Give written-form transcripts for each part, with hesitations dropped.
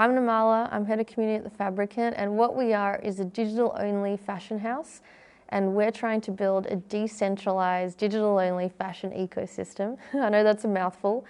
I'm Nirmala, I'm head of community at the Fabricant, and what we are is a digital-only fashion house, and we're trying to build a decentralized, digital-only fashion ecosystem. I know that's a mouthful,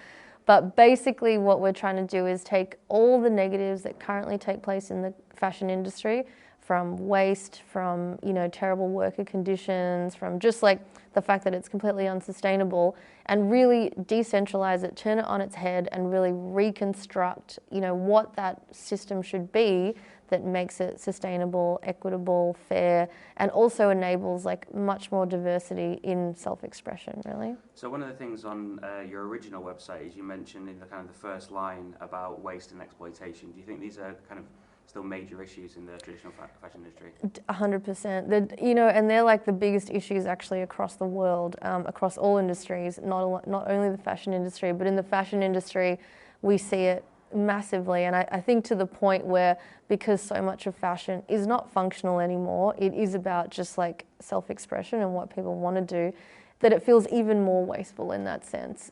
but basically what we're trying to do is take all the negatives that currently take place in the fashion industry, from waste, from terrible worker conditions, from just like the fact that it's completely unsustainable, and really decentralize it, turn it on its head, and really reconstruct what that system should be that makes it sustainable, equitable, fair, and also enables like much more diversity in self-expression, really. So one of the things on your original website is you mentioned in the kind of the first line about waste and exploitation. Do you think these are kind of still major issues in the traditional fashion industry? 100%. And they're like the biggest issues actually across the world, across all industries, not only the fashion industry, but in the fashion industry, we see it massively. And I think to the point where, because so much of fashion is not functional anymore, it is about just like self-expression and what people want to do, that it feels even more wasteful in that sense.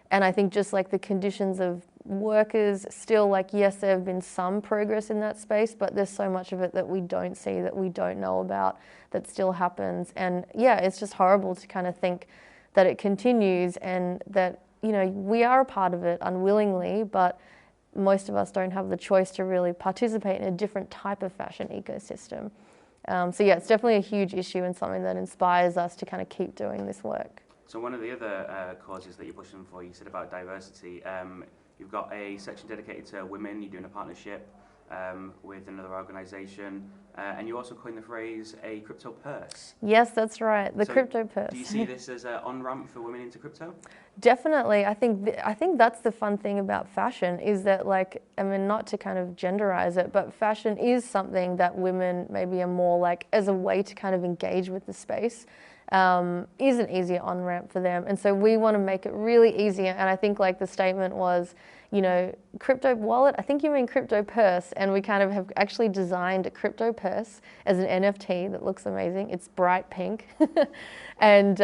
And I think just like the conditions of workers still, like, yes, there have been some progress in that space, but there's so much of it that we don't see, that we don't know about, that still happens. And yeah, it's just horrible to kind of think that it continues and that, we are a part of it unwillingly, but most of us don't have the choice to really participate in a different type of fashion ecosystem. So yeah, it's definitely a huge issue and something that inspires us to kind of keep doing this work. So one of the other causes that you're pushing for, you said about diversity. You've got a section dedicated to women. You're doing a partnership with another organisation, and you also coined the phrase a crypto purse. Yes, that's right, the crypto purse. Do you see this as an on-ramp for women into crypto? Definitely. I think that's the fun thing about fashion, is that, like, I mean, not to kind of genderize it, but fashion is something that women maybe are more like, as a way to kind of engage with the space, is an easier on-ramp for them. And so we want to make it really easy. And I think like the statement was, crypto wallet, I think you mean crypto purse. And we kind of have actually designed a crypto purse as an NFT that looks amazing. It's bright pink. And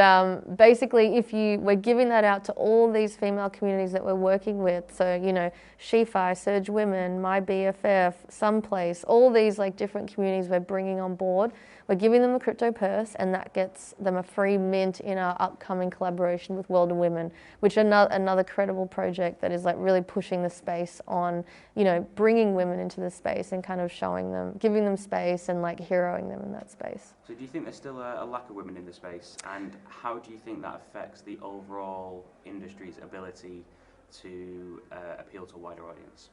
basically, we're giving that out to all these female communities that we're working with. So, SheFi, Surge Women, My BFF, Someplace, all these like different communities we're bringing on board. We're giving them a crypto purse, and that gets them a free mint in our upcoming collaboration with World of Women, which is another credible project that is like really pushing the space on, bringing women into the space and kind of showing them, giving them space and like heroing them in that space. So do you think there's still a lack of women in the space, and how do you think that affects the overall industry's ability to appeal to a wider audience?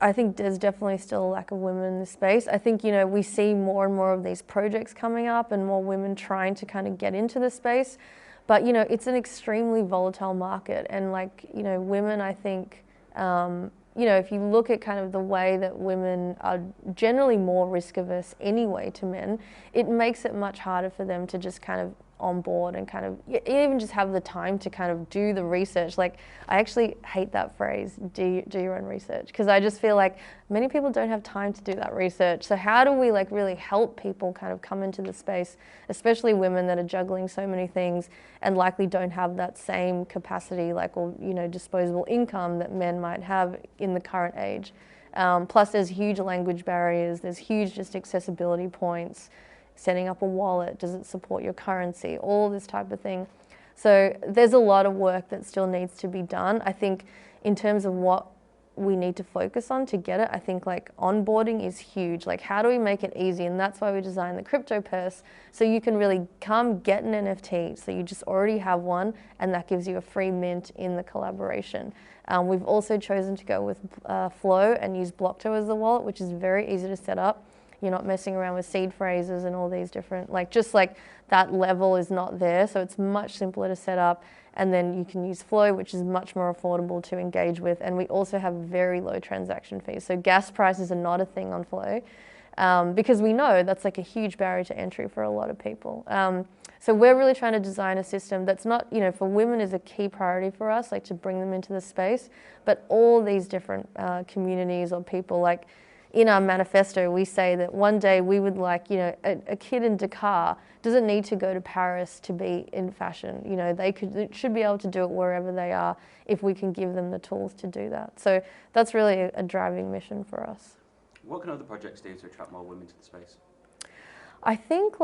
I think there's definitely still a lack of women in the space. I think, we see more and more of these projects coming up and more women trying to kind of get into the space. But, it's an extremely volatile market. And like, women, I think, if you look at kind of the way that women are generally more risk averse anyway to men, it makes it much harder for them to just kind of on board and kind of even just have the time to kind of do the research. Like, I actually hate that phrase, do your own research, because I just feel like many people don't have time to do that research. So how do we like really help people kind of come into the space, especially women that are juggling so many things and likely don't have that same capacity, like, or disposable income that men might have in the current age. Plus there's huge language barriers, there's huge just accessibility points. Setting up a wallet, does it support your currency, all this type of thing. So there's a lot of work that still needs to be done. I think in terms of what we need to focus on to get it, I think like onboarding is huge. Like, how do we make it easy? And that's why we designed the crypto purse, so you can really come get an NFT, so you just already have one, and that gives you a free mint in the collaboration. We've also chosen to go with Flow and use Blockto as the wallet, which is very easy to set up. You're not messing around with seed phrases and all these different, just that level is not there. So it's much simpler to set up. And then you can use Flow, which is much more affordable to engage with. And we also have very low transaction fees. So gas prices are not a thing on Flow, because we know that's like a huge barrier to entry for a lot of people. So we're really trying to design a system that's not, for women is a key priority for us, like to bring them into the space, but all these different communities or people, like, in our manifesto, we say that one day we would like, you know, a kid in Dakar doesn't need to go to Paris to be in fashion. You know, they should be able to do it wherever they are if we can give them the tools to do that. So that's really a driving mission for us. What can other projects do to attract more women to the space? I think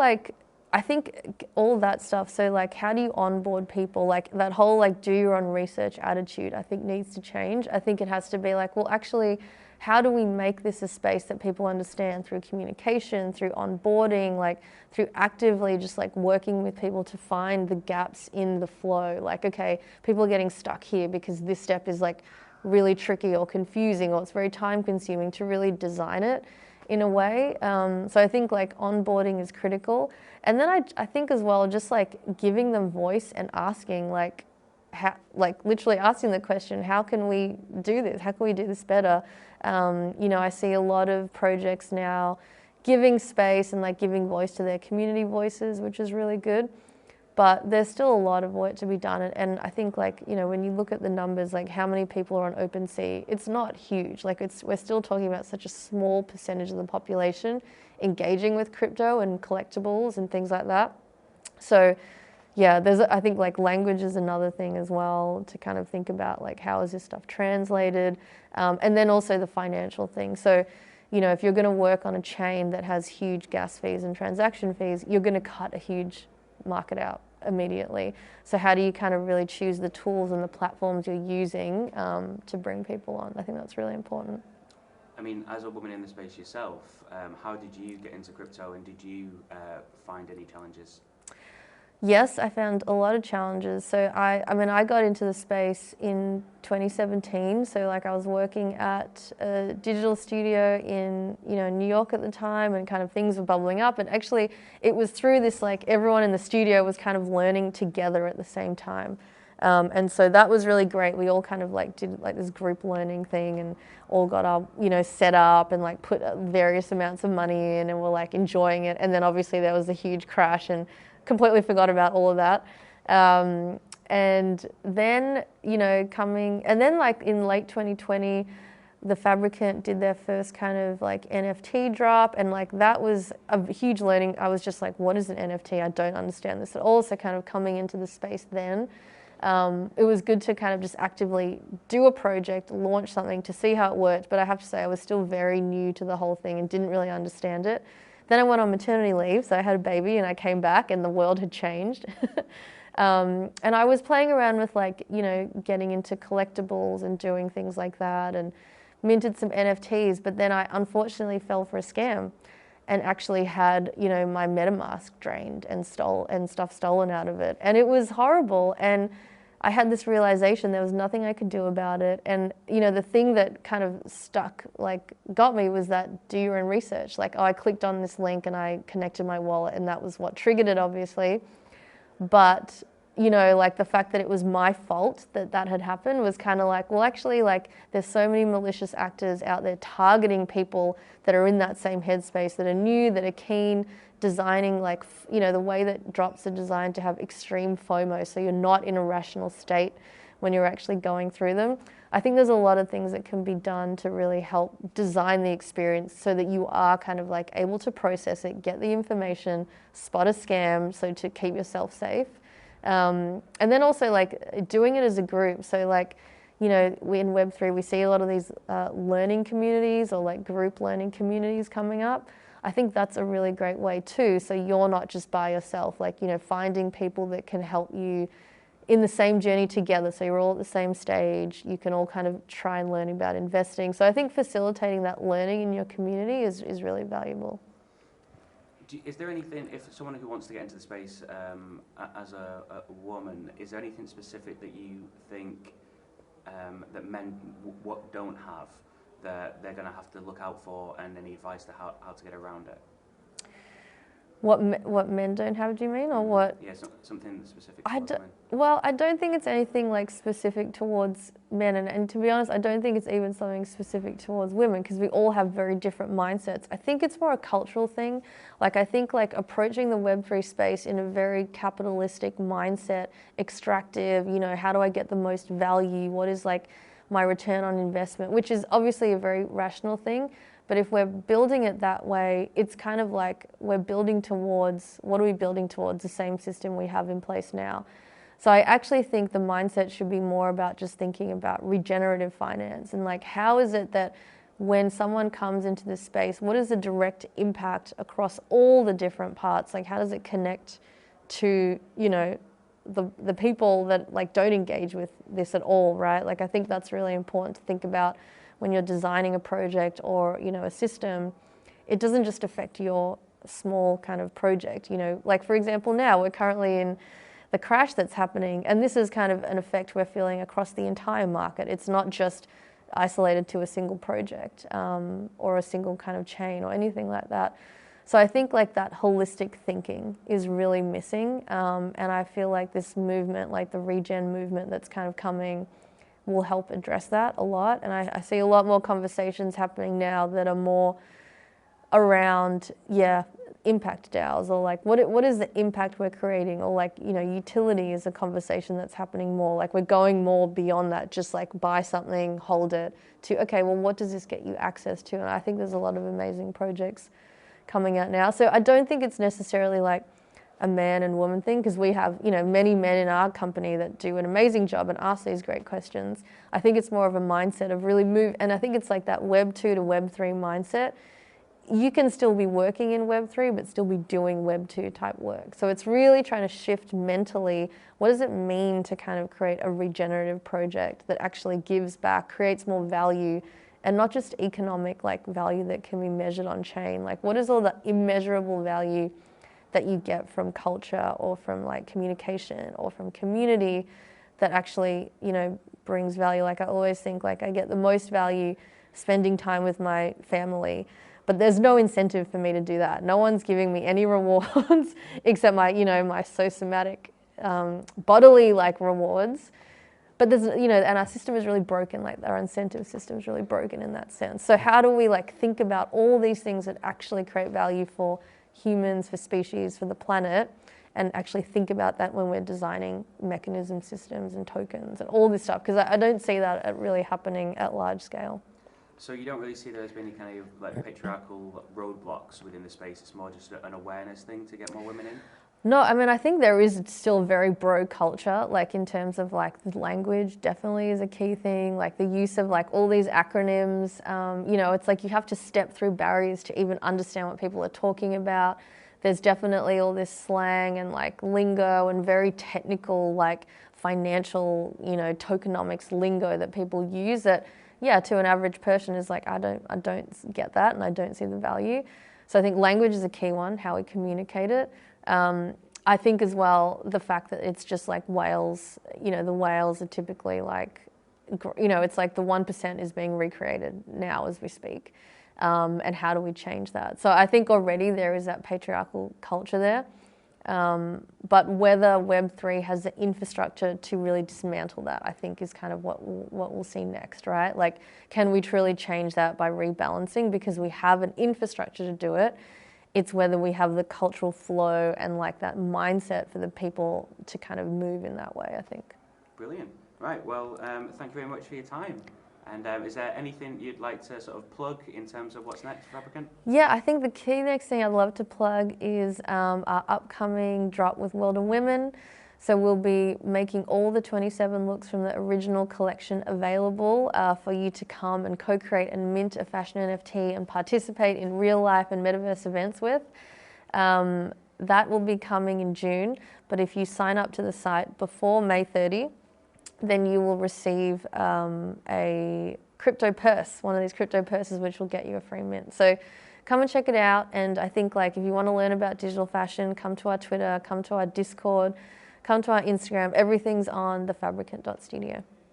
all that stuff, so like how do you onboard people, like that whole like do your own research attitude I think needs to change. I think it has to be like, well actually how do we make this a space that people understand through communication, through onboarding, like through actively just like working with people to find the gaps in the flow. Like, okay, people are getting stuck here because this step is like really tricky or confusing or it's very time consuming to really design it in a way. So I think like onboarding is critical. And then I think as well, just like giving them voice and asking like, how, like literally asking the question, how can we do this? How can we do this better? You know, I see a lot of projects now giving space and like giving voice to their community voices, which is really good. But there's still a lot of work to be done. And I think like, you know, when you look at the numbers, like how many people are on OpenSea, it's not huge. Like we're still talking about such a small percentage of the population engaging with crypto and collectibles and things like that. So yeah, I think like language is another thing as well to kind of think about, like how is this stuff translated? And then also the financial thing. So, you know, if you're going to work on a chain that has huge gas fees and transaction fees, you're going to cut a huge market out immediately. So how do you kind of really choose the tools and the platforms you're using to bring people on? I think that's really important. I mean, as a woman in the space yourself, how did you get into crypto and did you find any challenges? Yes, I found a lot of challenges. So I mean, I got into the space in 2017. So like I was working at a digital studio in, you know, New York at the time, and kind of things were bubbling up. And actually it was through this, like everyone in the studio was kind of learning together at the same time. And so that was really great. We all kind of like did like this group learning thing and all got our, you know, set up and like put various amounts of money in and were like enjoying it. And then obviously there was a huge crash and completely forgot about all of that. And then, you know, and then like in late 2020, the Fabricant did their first kind of like NFT drop, and like that was a huge learning. I was just like, what is an NFT? I don't understand this at all. So kind of coming into the space then, it was good to kind of just actively do a project, launch something to see how it worked. But I have to say I was still very new to the whole thing and didn't really understand it. Then I went on maternity leave, so I had a baby and I came back and the world had changed. And I was playing around with like, you know, getting into collectibles and doing things like that and minted some NFTs, but then I unfortunately fell for a scam and actually had, you know, my MetaMask drained and stuff stolen out of it. And it was horrible. And I had this realization there was nothing I could do about it. And, you know, the thing that kind of got me was that do your own research. Like, oh, I clicked on this link and I connected my wallet and that was what triggered it, obviously. But, you know, like the fact that it was my fault that had happened was kind of like, well, actually, like there's so many malicious actors out there targeting people that are in that same headspace, that are new, that are keen, designing like, you know, the way that drops are designed to have extreme FOMO, so you're not in a rational state when you're actually going through them. I think there's a lot of things that can be done to really help design the experience so that you are kind of like able to process it, get the information, spot a scam, so to keep yourself safe. And then also like doing it as a group. So like, you know, in Web3 we see a lot of these learning communities or like group learning communities coming up. I think that's a really great way too. So you're not just by yourself, like, you know, finding people that can help you in the same journey together. So you're all at the same stage. You can all kind of try and learn about investing. So I think facilitating that learning in your community is really valuable. Is there anything, if someone who wants to get into the space as a woman, is there anything specific that you think that men don't have that they're going to have to look out for, and any advice to how to get around it? What men don't have, do you mean, or what? Yeah, something specific towards men. Well, I don't think it's anything like specific towards men, and to be honest, I don't think it's even something specific towards women, because we all have very different mindsets. I think it's more a cultural thing. Like, I think like approaching the Web3 space in a very capitalistic mindset, extractive, you know, how do I get the most value? What is like my return on investment, which is obviously a very rational thing. But if we're building it that way, it's kind of like we're building towards, what are we building towards? The same system we have in place now. So I actually think the mindset should be more about just thinking about regenerative finance and like, how is it that when someone comes into this space, what is the direct impact across all the different parts? Like, how does it connect to, you know, the people that like don't engage with this at all, right? Like, I think that's really important to think about when you're designing a project or, you know, a system. It doesn't just affect your small kind of project, you know, like for example, now we're currently in the crash that's happening, and this is kind of an effect we're feeling across the entire market. It's not just isolated to a single project or a single kind of chain or anything like that. So I think like that holistic thinking is really missing, and I feel like this movement, like the regen movement that's kind of coming, will help address that a lot. And I see a lot more conversations happening now that are more around, impact DAOs, or like what is the impact we're creating, or like, you know, utility is a conversation that's happening more. Like we're going more beyond that, just like buy something, hold it, to okay, well, what does this get you access to? And I think there's a lot of amazing projects coming out now. So I don't think it's necessarily like a man and woman thing, because we have, you know, many men in our company that do an amazing job and ask these great questions. I think it's more of a mindset of really move, and I think it's like that Web 2 to Web 3 mindset. You can still be working in Web 3, but still be doing Web 2 type work. So it's really trying to shift mentally, what does it mean to kind of create a regenerative project that actually gives back, creates more value, and not just economic like value that can be measured on chain. Like what is all the immeasurable value that you get from culture or from like communication or from community that actually, you know, brings value. Like I always think like I get the most value spending time with my family, but there's no incentive for me to do that. No one's giving me any rewards except my, you know, my somatic, bodily like rewards. But there's, you know, and our system is really broken, like our incentive system is really broken in that sense. So how do we like think about all these things that actually create value for humans, for species, for the planet, and actually think about that when we're designing mechanism systems and tokens and all this stuff? Because I don't see that really happening at large scale. So you don't really see there as being any kind of like patriarchal roadblocks within the space. It's more just an awareness thing to get more women in? No, I mean, I think there is still very bro culture, like in terms of like the language definitely is a key thing, like the use of like all these acronyms, you know, it's like you have to step through barriers to even understand what people are talking about. There's definitely all this slang and like lingo and very technical like financial, you know, tokenomics lingo that people use that, yeah, to an average person is like, I don't get that and I don't see the value. So I think language is a key one, how we communicate it. I think as well, the fact that it's just like whales, you know, the whales are typically like, you know, it's like the 1% is being recreated now as we speak. And how do we change that? So I think already there is that patriarchal culture there. But whether Web3 has the infrastructure to really dismantle that, I think is kind of what we'll see next, right? Like, can we truly change that by rebalancing? Because we have an infrastructure to do it. It's whether we have the cultural flow and like that mindset for the people to kind of move in that way, I think. Brilliant. Right, well, thank you very much for your time. And is there anything you'd like to sort of plug in terms of what's next for Fabricant? Yeah, I think the key next thing I'd love to plug is our upcoming drop with World of Women. So we'll be making all the 27 looks from the original collection available for you to come and co-create and mint a fashion NFT and participate in real life and metaverse events with. That will be coming in June, but if you sign up to the site before May 30, then you will receive a crypto purse, one of these crypto purses, which will get you a free mint. So come and check it out. And I think like if you want to learn about digital fashion, come to our Twitter, come to our Discord, come to our Instagram. Everything's on thefabricant.studio.